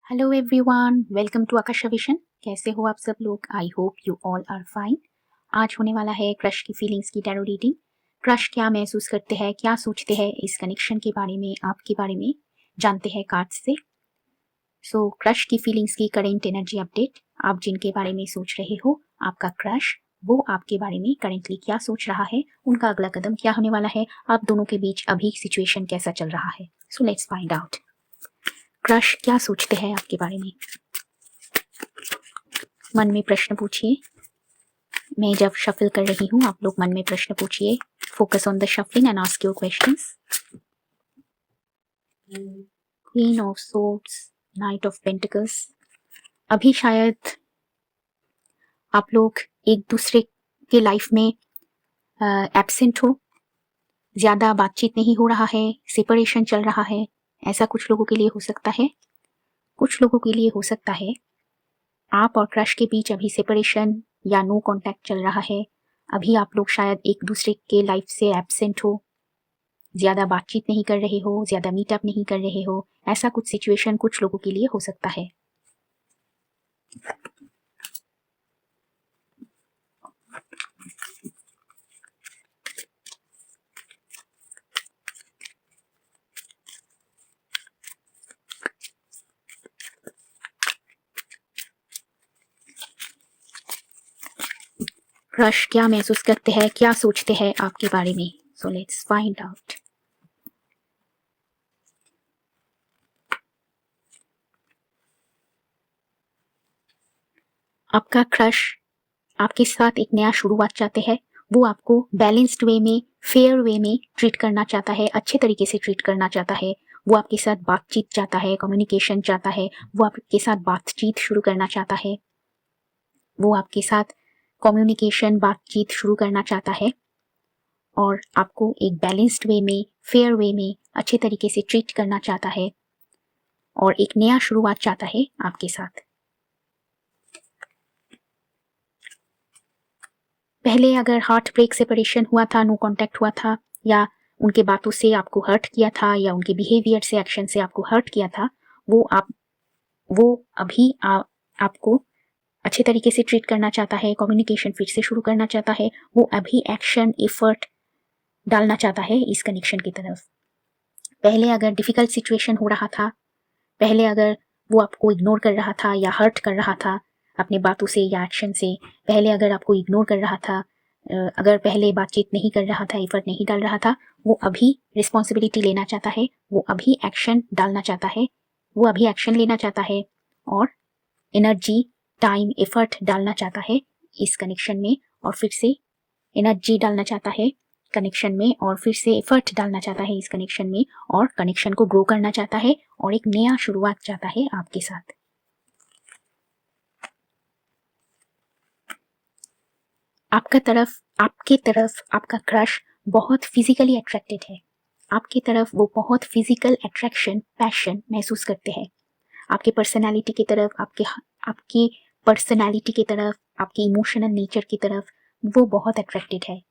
Hello everyone, welcome to Akasha vision. कैसे हो आप सब लोग? I hope you all are fine. आज होने वाला है क्रश की फीलिंग्स की टैरो रीडिंग। क्रश क्या महसूस करते हैं, क्या सोचते हैं, इस कनेक्शन के बारे में, आपके बारे में जानते हैं कार्ड्स से। सो क्रश की फीलिंग्स की करेंट एनर्जी अपडेट। आप जिनके बारे में सोच रहे हो, आपका क्रश, वो आपके बारे में करेंटली क्या सोच रहा है, उनका अगला कदम क्या होने वाला है, आप दोनों के बीच अभी सिचुएशन कैसा चल रहा है। So let's find out crush क्या सोचते हैं आपके बारे में। मन में प्रश्न पूछिए। मैं जब शफल कर रही हूँ, आप लोग मन में प्रश्न पूछिए। Focus on the shuffling and ask your questions. Queen of swords, night of pentacles. अभी शायद आप लोग एक दूसरे के लाइफ में एब्सेंट हो, ज्यादा बातचीत नहीं हो रहा है, सेपरेशन चल रहा है। ऐसा कुछ लोगों के लिए हो सकता है। कुछ लोगों के लिए हो सकता है आप और क्रश के बीच अभी सेपरेशन या नो कांटेक्ट चल रहा है। अभी आप लोग शायद एक दूसरे के लाइफ से एब्सेंट हो, ज्यादा बातचीत नहीं कर रहे हो, ज्यादा मीटअप नहीं कर रहे हो। ऐसा कुछ सिचुएशन कुछ लोगों के लिए हो सकता है। क्रश क्या महसूस करते हैं, क्या सोचते हैं आपके बारे में। So let's find out. आपका क्रश आपके साथ एक नया शुरुआत चाहते हैं। वो आपको बैलेंस्ड वे में, फेयर वे में ट्रीट करना चाहता है, अच्छे तरीके से ट्रीट करना चाहता है। वो आपके साथ बातचीत चाहता है, कम्युनिकेशन चाहता है। वो आपके साथ बातचीत शुरू करना चाहता है। वो आपके साथ कम्युनिकेशन, बातचीत शुरू करना चाहता है और आपको एक बैलेंस्ड वे में, फेयर वे में, अच्छे तरीके से ट्रीट करना चाहता है और एक नया शुरुआत चाहता है आपके साथ। पहले अगर हार्ट ब्रेक सेपरेशन हुआ था, नो कांटेक्ट हुआ था, या उनके बातों से आपको हर्ट किया था, या उनके बिहेवियर से, एक्शन से आपको हर्ट किया था, वो अभी आपको अच्छे तरीके से ट्रीट करना चाहता है, कम्युनिकेशन फिर से शुरू करना चाहता है। वो अभी एक्शन, एफर्ट डालना चाहता है इस कनेक्शन की तरफ। पहले अगर डिफिकल्ट सिचुएशन हो रहा था, पहले अगर वो आपको इग्नोर कर रहा था या हर्ट कर रहा था अपने बातों से या एक्शन से, पहले अगर आपको इग्नोर कर रहा था, अगर पहले बातचीत नहीं कर रहा था, एफर्ट नहीं डाल रहा था, वो अभी रिस्पॉन्सिबिलिटी लेना चाहता है, वो अभी एक्शन डालना चाहता है, वो अभी एक्शन लेना चाहता है और एनर्जी, टाइम, एफर्ट डालना चाहता है इस कनेक्शन में, और फिर से एनर्जी डालना चाहता है कनेक्शन में, और फिर से एफर्ट डालना चाहता है इस कनेक्शन में, और कनेक्शन को ग्रो करना चाहता है और एक नया शुरुआत चाहता है आपके साथ। आपके तरफ आपका क्रश बहुत फिजिकली अट्रैक्टेड है। आपकी तरफ वो बहुत फिजिकल अट्रैक्शन, पैशन महसूस करते हैं। आपके पर्सनालिटी की तरफ, आपकी पर्सनालिटी की तरफ, आपकी इमोशनल नेचर की तरफ वो बहुत अट्रैक्टेड है।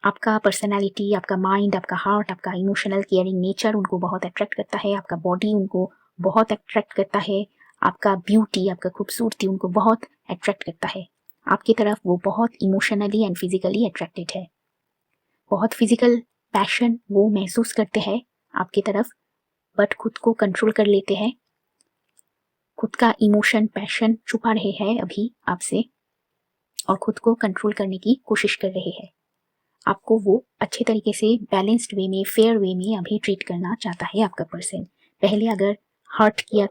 आपका पर्सनालिटी, आपका माइंड, आपका हार्ट, आपका इमोशनल केयरिंग नेचर उनको बहुत अट्रैक्ट करता है। आपका बॉडी उनको बहुत अट्रैक्ट करता है। आपका ब्यूटी, आपका खूबसूरती उनको बहुत अट्रैक्ट करता है। आपकी तरफ वो बहुत इमोशनली एंड फिजिकली अट्रैक्टेड है। बहुत फिजिकल पैशन वो महसूस करते हैं आपकी तरफ, बट खुद को कंट्रोल कर लेते हैं। खुद का इमोशन, पैशन छुपा रहे हैं अभी आपसे और खुद को कंट्रोल करने की कोशिश कर रहे हैं। आपको वो अच्छे तरीके से बैलेंस्ड वे में, फेयर वे में अभी ट्रीट करना चाहता है आपका पर्सन। पहले अगर हर्ट किया,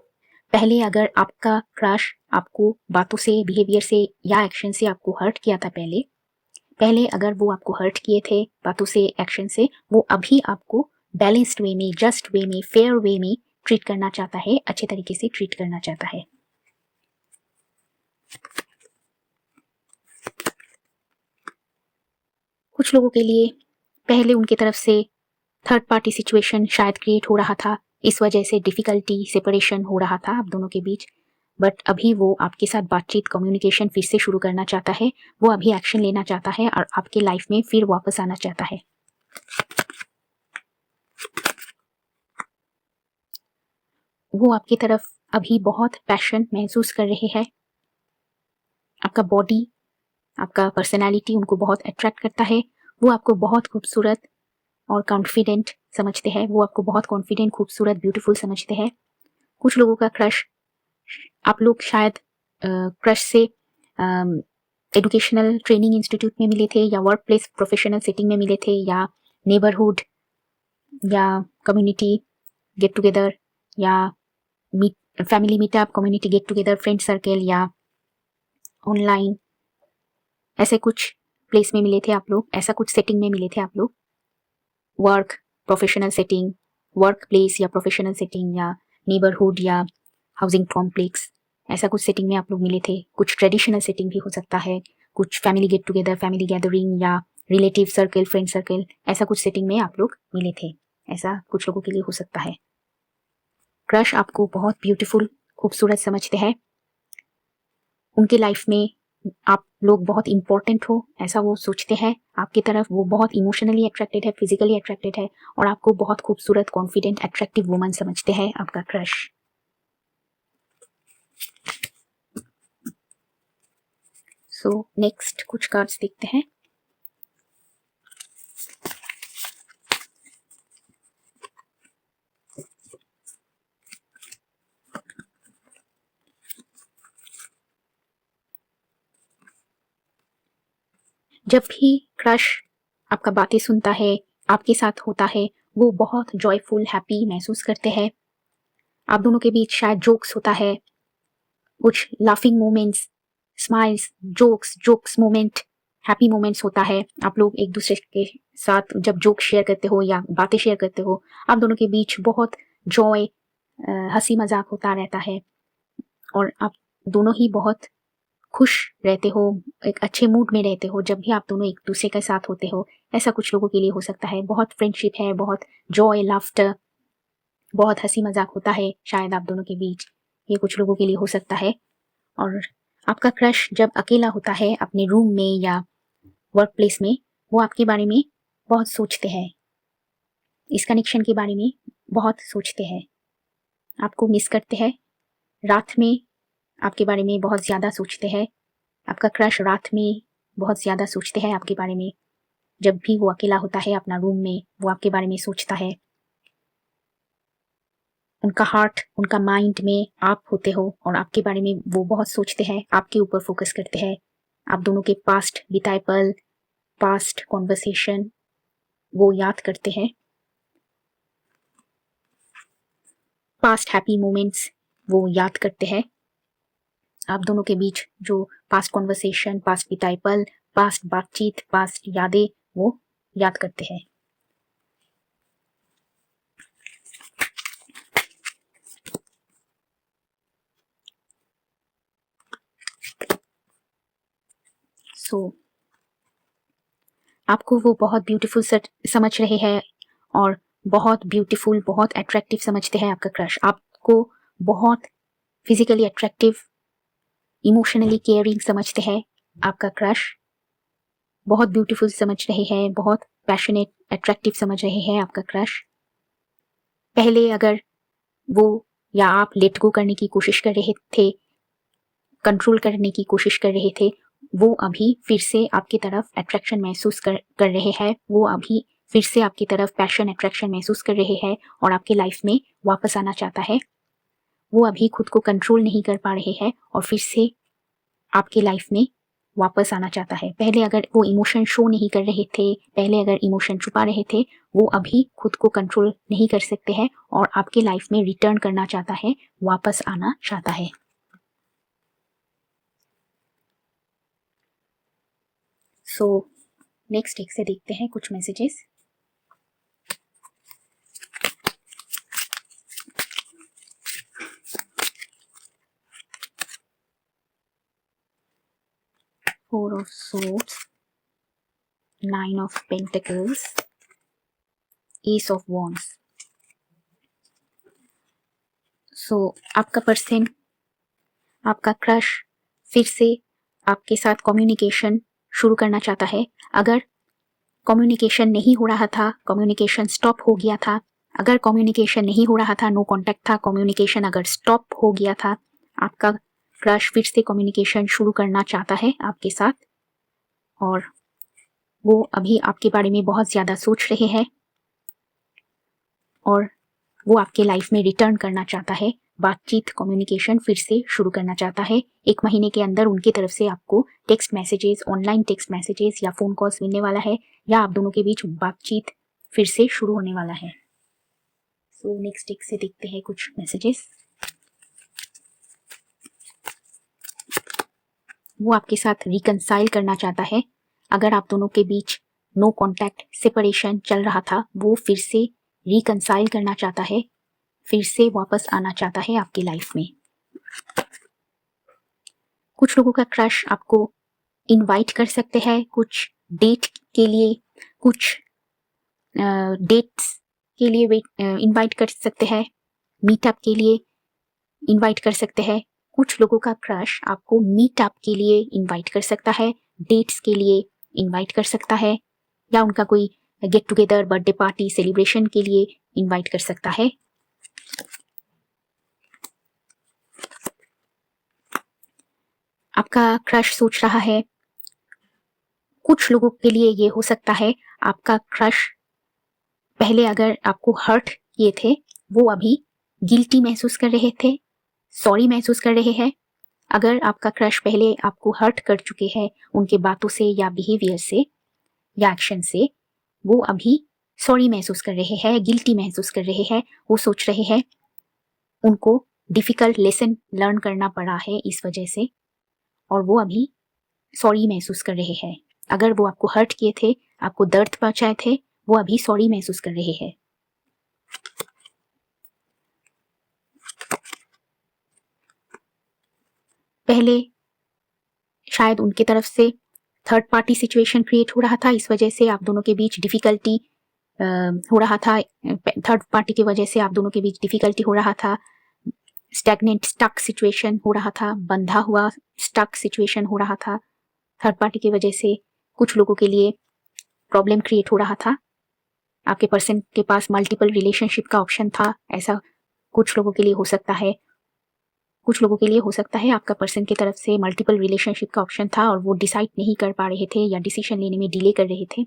पहले अगर आपका क्रश आपको बातों से, बिहेवियर से या एक्शन से आपको हर्ट किया था, पहले अगर वो आपको हर्ट किए थे बातों से, एक्शन से, वो अभी आपको बैलेंस्ड वे में, जस्ट वे में, फेयर वे में ट्रीट करना चाहता है, अच्छे तरीके से ट्रीट करना चाहता है। कुछ लोगों के लिए पहले उनकी तरफ से थर्ड पार्टी सिचुएशन शायद क्रिएट हो रहा था, इस वजह से डिफिकल्टी, सेपरेशन हो रहा था आप दोनों के बीच, बट अभी वो आपके साथ बातचीत, कम्युनिकेशन फिर से शुरू करना चाहता है। वो अभी एक्शन लेना चाहता है और आपके लाइफ में फिर वापस आना चाहता है। वो आपकी तरफ अभी बहुत पैशन महसूस कर रहे हैं। आपका बॉडी, आपका पर्सनैलिटी उनको बहुत अट्रैक्ट करता है। वो आपको बहुत खूबसूरत और कॉन्फिडेंट समझते हैं। वो आपको बहुत कॉन्फिडेंट, खूबसूरत, ब्यूटीफुल समझते हैं। कुछ लोगों का क्रश, आप लोग शायद क्रश से एजुकेशनल ट्रेनिंग इंस्टीट्यूट में मिले थे, या वर्क प्लेस प्रोफेशनल सेटिंग में मिले थे, या नेबरहुड या कम्युनिटी गेट टुगेदर, या family meetup, community get together, friend circle, या ऑनलाइन, ऐसे कुछ प्लेस में मिले थे आप लोग, ऐसा कुछ सेटिंग में मिले थे आप लोग। Work professional setting, work place या प्रोफेशनल सेटिंग, या नेबरहुड या हाउसिंग कॉम्प्लेक्स, ऐसा कुछ सेटिंग में आप लोग मिले थे। कुछ ट्रेडिशनल सेटिंग भी हो सकता है, कुछ family get together, family gathering, या रिलेटिव सर्कल, फ्रेंड सर्कल, ऐसा कुछ सेटिंग में आप लोग मिले थे। ऐसा कुछ लोगों के लिए हो सकता है। क्रश आपको बहुत ब्यूटीफुल, खूबसूरत समझते हैं। उनके लाइफ में आप लोग बहुत इंपॉर्टेंट हो, ऐसा वो सोचते हैं। आपकी तरफ वो बहुत इमोशनली अट्रैक्टेड है, फिजिकली अट्रैक्टेड है, और आपको बहुत खूबसूरत, कॉन्फिडेंट, अट्रैक्टिव वुमन समझते हैं आपका क्रश। सो नेक्स्ट कुछ कार्ड्स देखते हैं। जब भी क्रश आपका बातें सुनता है, आपके साथ होता है, वो बहुत जॉयफुल, हैप्पी महसूस करते हैं। आप दोनों के बीच शायद जोक्स होता है, कुछ laughing moments, smiles, jokes moment, happy moments होता है। आप लोग एक दूसरे के साथ जब जोक शेयर करते हो या बातें शेयर करते हो, आप दोनों के बीच बहुत जॉय, हंसी मजाक होता रहता है, और आप दोनों ही बहुत खुश रहते हो, एक अच्छे मूड में रहते हो जब भी आप दोनों एक दूसरे के साथ होते हो। ऐसा कुछ लोगों के लिए हो सकता है। बहुत फ्रेंडशिप है, बहुत जॉय, लाफ्टर, बहुत हंसी मजाक होता है शायद आप दोनों के बीच। ये कुछ लोगों के लिए हो सकता है। और आपका क्रश जब अकेला होता है अपने रूम में या वर्क प्लेस में, वो आपके बारे में बहुत सोचते हैं, इस कनेक्शन के बारे में बहुत सोचते हैं, आपको मिस करते हैं। रात में आपके बारे में बहुत ज़्यादा सोचते हैं। आपका क्रश रात में बहुत ज़्यादा सोचते हैं आपके बारे में। जब भी वो अकेला होता है अपना रूम में, वो आपके बारे में सोचता है। उनका हार्ट, उनका माइंड में आप होते हो, और आपके बारे में वो बहुत सोचते हैं, आपके ऊपर फोकस करते हैं। आप दोनों के पास्ट बिताए पल, पास्ट कॉन्वर्सेशन वो याद करते हैं, पास्ट हैप्पी मोमेंट्स वो याद करते हैं। आप दोनों के बीच जो पास्ट कॉन्वर्सेशन, पास्ट बिताए पल, पास्ट बातचीत, पास्ट यादें वो याद करते हैं। सो आपको वो बहुत ब्यूटीफुल समझ रहे हैं, और बहुत ब्यूटीफुल, बहुत अट्रैक्टिव समझते हैं आपका क्रश। आपको बहुत फिजिकली अट्रैक्टिव, इमोशनली केयरिंग समझते हैं आपका क्रश। बहुत ब्यूटीफुल समझ रहे हैं, बहुत पैशनेट, अट्रैक्टिव समझ रहे हैं आपका क्रश। पहले अगर वो या आप लेट गो करने की कोशिश कर रहे थे, कंट्रोल करने की कोशिश कर रहे थे, वो अभी फिर से आपकी तरफ अट्रैक्शन महसूस कर रहे हैं। वो अभी फिर से आपकी तरफ पैशन, अट्रैक्शन महसूस कर रहे हैं, और आपके लाइफ में वापस आना चाहता है। वो अभी खुद को कंट्रोल नहीं कर पा रहे हैं, और फिर से आपके लाइफ में वापस आना चाहता है। पहले अगर वो इमोशन शो नहीं कर रहे थे, पहले अगर इमोशन छुपा रहे थे, वो अभी खुद को कंट्रोल नहीं कर सकते हैं, और आपके लाइफ में रिटर्न करना चाहता है, वापस आना चाहता है। सो नेक्स्ट एक से देखते हैं कुछ messages. Four of Swords, Nine of Pentacles, Ace of Wands. सो आपका पर्सन, आपका क्रश फिर से आपके साथ कम्युनिकेशन शुरू करना चाहता है। अगर कम्युनिकेशन नहीं हो रहा था, कम्युनिकेशन स्टॉप हो गया था अगर कम्युनिकेशन नहीं हो रहा था, नो कॉन्टैक्ट था, कम्युनिकेशन अगर स्टॉप हो गया था, आपका क्रश फिर से कम्युनिकेशन शुरू करना चाहता है आपके साथ और वो अभी आपके बारे में बहुत ज़्यादा सोच रहे हैं और वो आपके लाइफ में रिटर्न करना चाहता है, बातचीत कम्युनिकेशन फिर से शुरू करना चाहता है। 1 महीने के अंदर उनकी तरफ से आपको text messages, online text messages या फ़ोन कॉल्स मिलने वाला है या आप दोनों के बीच बातचीत फिर से शुरू होने वाला है। सो नेक्स्ट एक से देखते हैं कुछ मैसेजेस। वो आपके साथ रिकंसाइल करना चाहता है। अगर आप दोनों के बीच नो कॉन्टैक्ट, सेपरेशन चल रहा था, वो फिर से रिकंसाइल करना चाहता है, फिर से वापस आना चाहता है आपकी लाइफ में। कुछ लोगों का क्रश आपको इनवाइट कर सकते हैं कुछ डेट के लिए, कुछ डेट्स के लिए इनवाइट कर सकते हैं, मीटअप के लिए इनवाइट कर सकते हैं। कुछ लोगों का क्रश आपको मीटअप के लिए इनवाइट कर सकता है, डेट्स के लिए इनवाइट कर सकता है या उनका कोई get together, birthday party, celebration के लिए इनवाइट कर सकता है। आपका क्रश सोच रहा है, कुछ लोगों के लिए ये हो सकता है आपका क्रश पहले अगर आपको हर्ट किए थे, वो अभी गिल्टी महसूस कर रहे थे, सॉरी महसूस कर रहे हैं। अगर आपका क्रश पहले आपको हर्ट कर चुके हैं उनके बातों से या बिहेवियर से या एक्शन से, वो अभी सॉरी महसूस कर रहे हैं, गिल्टी महसूस कर रहे हैं। वो सोच रहे हैं उनको डिफिकल्ट लेसन लर्न करना पड़ा है इस वजह से और वो अभी सॉरी महसूस कर रहे हैं। अगर वो आपको हर्ट किए थे, आपको दर्द पहुंचाए थे, वो अभी सॉरी महसूस कर रहे हैं। पहले शायद उनके तरफ से थर्ड पार्टी सिचुएशन क्रिएट हो रहा था, इस वजह से आप दोनों के बीच डिफिकल्टी हो रहा था। थर्ड पार्टी की वजह से आप दोनों के बीच डिफिकल्टी हो रहा था, स्टैग्नेंट स्टक सिचुएशन हो रहा था, बंधा हुआ स्टक सिचुएशन हो रहा था। थर्ड पार्टी की वजह से कुछ लोगों के लिए प्रॉब्लम क्रिएट हो रहा था। आपके पर्सन के पास मल्टीपल रिलेशनशिप का ऑप्शन था, ऐसा कुछ लोगों के लिए हो सकता है। कुछ लोगों के लिए हो सकता है आपका पर्सन की तरफ से मल्टीपल रिलेशनशिप का ऑप्शन था और वो डिसाइड नहीं कर पा रहे थे या डिसीजन लेने में डिले कर रहे थे,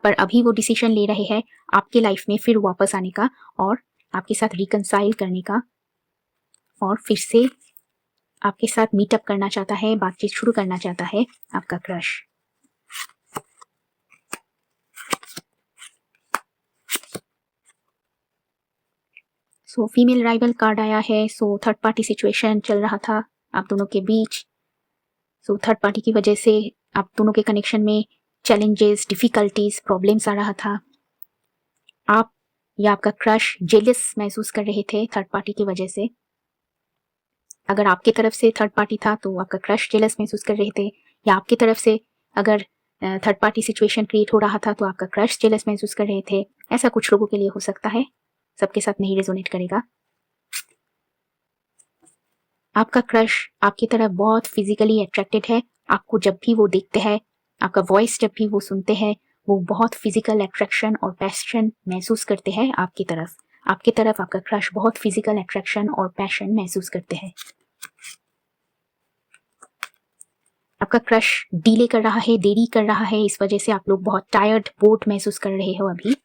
पर अभी वो डिसीजन ले रहे हैं आपके लाइफ में फिर वापस आने का और आपके साथ रिकंसाइल करने का और फिर से आपके साथ मीटअप करना चाहता है, बातचीत शुरू करना चाहता है आपका crush. So female rival card आया है। सो थर्ड पार्टी सिचुएशन चल रहा था आप दोनों के बीच। सो थर्ड पार्टी की वजह से आप दोनों के कनेक्शन में चैलेंजेस, डिफिकल्टीज, प्रॉब्लम्स आ रहा था। आप या आपका क्रश जेलस महसूस कर रहे थे थर्ड पार्टी की वजह से। अगर आपकी तरफ से थर्ड पार्टी था तो आपका क्रश जेलस महसूस कर रहे थे, या आपकी तरफ से अगर थर्ड पार्टी सिचुएशन क्रिएट हो रहा था तो आपका क्रश जेलस महसूस कर रहे थे। ऐसा कुछ लोगों के लिए हो सकता है, सबके साथ नहीं रेजोनेट करेगा। आपका क्रश आपकी तरफ बहुत फिजिकली अट्रैक्टेड है। आपको जब भी वो देखते हैं, आपका वॉइस जब भी वो सुनते हैं, वो बहुत फिजिकल अट्रैक्शन और पैशन महसूस करते हैं आपकी तरफ। आपकी तरफ आपका क्रश बहुत फिजिकल अट्रैक्शन और पैशन महसूस करते हैं। आपका क्रश डिले कर रहा है, देरी कर रहा है, इस वजह से आप लोग बहुत टायर्ड, बोर्ड महसूस कर रहे हो अभी।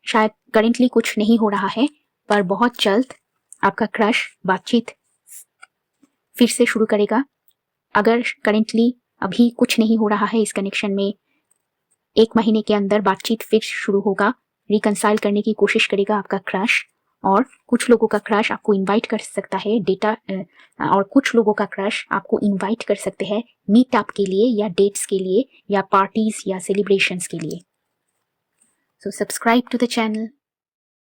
शायद करेंटली कुछ नहीं हो रहा है, पर बहुत जल्द आपका क्रश बातचीत फिर से शुरू करेगा। अगर करेंटली अभी कुछ नहीं हो रहा है इस कनेक्शन में, 1 महीने के अंदर बातचीत फिर शुरू होगा, रिकंसाइल करने की कोशिश करेगा आपका क्रश। और कुछ लोगों का क्रश आपको इनवाइट कर सकता है और कुछ लोगों का क्रश आपको इनवाइट कर सकते हैं मीटअप के लिए या डेट्स के लिए या पार्टीज या सेलिब्रेशंस के लिए। So subscribe to the channel.